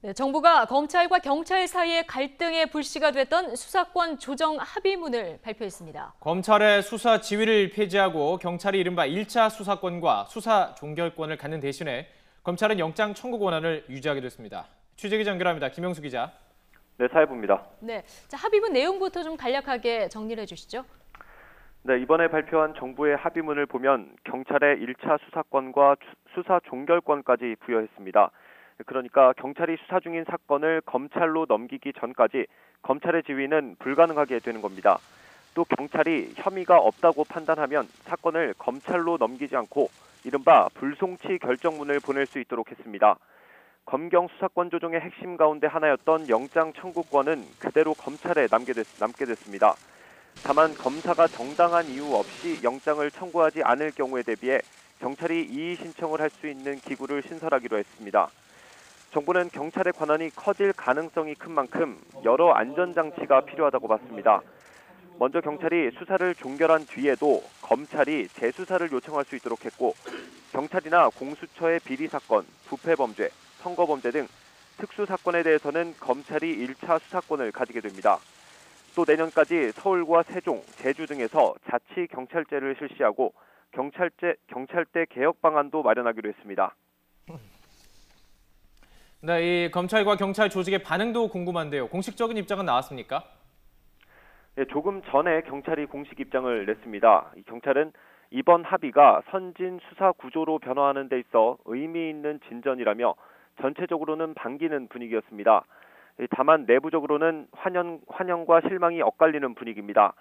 네, 정부가 검찰과 경찰 사이의 갈등의 불씨가 됐던 수사권 조정 합의문을 발표했습니다. 검찰의 수사 지휘를 폐지하고 경찰이 이른바 1차 수사권과 수사 종결권을 갖는 대신에 검찰은 영장 청구 권한을 유지하게 됐습니다. 취재기자 연결합니다. 김영수 기자. 네, 사회부입니다. 네, 자, 합의문 내용부터 좀 간략하게 정리를 해주시죠. 네, 이번에 발표한 정부의 합의문을 보면 경찰의 1차 수사권과 수사 종결권까지 부여했습니다. 그러니까 경찰이 수사 중인 사건을 검찰로 넘기기 전까지 검찰의 지휘는 불가능하게 되는 겁니다. 또 경찰이 혐의가 없다고 판단하면 사건을 검찰로 넘기지 않고 이른바 불송치 결정문을 보낼 수 있도록 했습니다. 검경 수사권 조정의 핵심 가운데 하나였던 영장 청구권은 그대로 검찰에 남게 됐습니다. 다만 검사가 정당한 이유 없이 영장을 청구하지 않을 경우에 대비해 경찰이 이의 신청을 할 수 있는 기구를 신설하기로 했습니다. 정부는 경찰의 권한이 커질 가능성이 큰 만큼 여러 안전장치가 필요하다고 봤습니다. 먼저 경찰이 수사를 종결한 뒤에도 검찰이 재수사를 요청할 수 있도록 했고, 경찰이나 공수처의 비리사건, 부패범죄, 선거범죄 등 특수사건에 대해서는 검찰이 1차 수사권을 가지게 됩니다. 또 내년까지 서울과 세종, 제주 등에서 자치경찰제를 실시하고 경찰대 개혁 방안도 마련하기로 했습니다. 네, 이 검찰과 경찰 조직의 반응도 궁금한데요. 공식적인 입장은 나왔습니까? 네, 조금 전에 경찰이 공식 입장을 냈습니다. 경찰은 이번 합의가 선진 수사 구조로 변화하는 데 있어 의미 있는 진전이라며 전체적으로는 반기는 분위기였습니다. 다만 내부적으로는 환영과 실망이 엇갈리는 분위기입니다.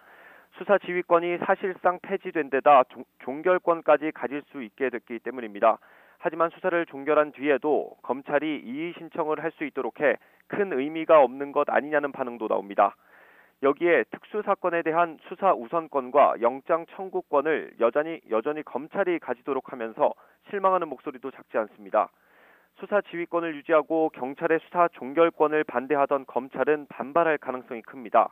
수사 지휘권이 사실상 폐지된 데다 종결권까지 가질 수 있게 됐기 때문입니다. 하지만 수사를 종결한 뒤에도 검찰이 이의 신청을 할 수 있도록 해 큰 의미가 없는 것 아니냐는 반응도 나옵니다. 여기에 특수사건에 대한 수사 우선권과 영장 청구권을 여전히 검찰이 가지도록 하면서 실망하는 목소리도 작지 않습니다. 수사 지휘권을 유지하고 경찰의 수사 종결권을 반대하던 검찰은 반발할 가능성이 큽니다.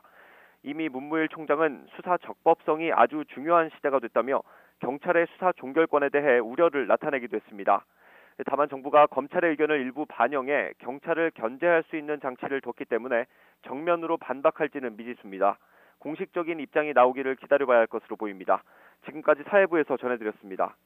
이미 문무일 총장은 수사 적법성이 아주 중요한 시대가 됐다며 경찰의 수사 종결권에 대해 우려를 나타내기도 했습니다. 다만 정부가 검찰의 의견을 일부 반영해 경찰을 견제할 수 있는 장치를 뒀기 때문에 정면으로 반박할지는 미지수입니다. 공식적인 입장이 나오기를 기다려봐야 할 것으로 보입니다. 지금까지 사회부에서 전해드렸습니다.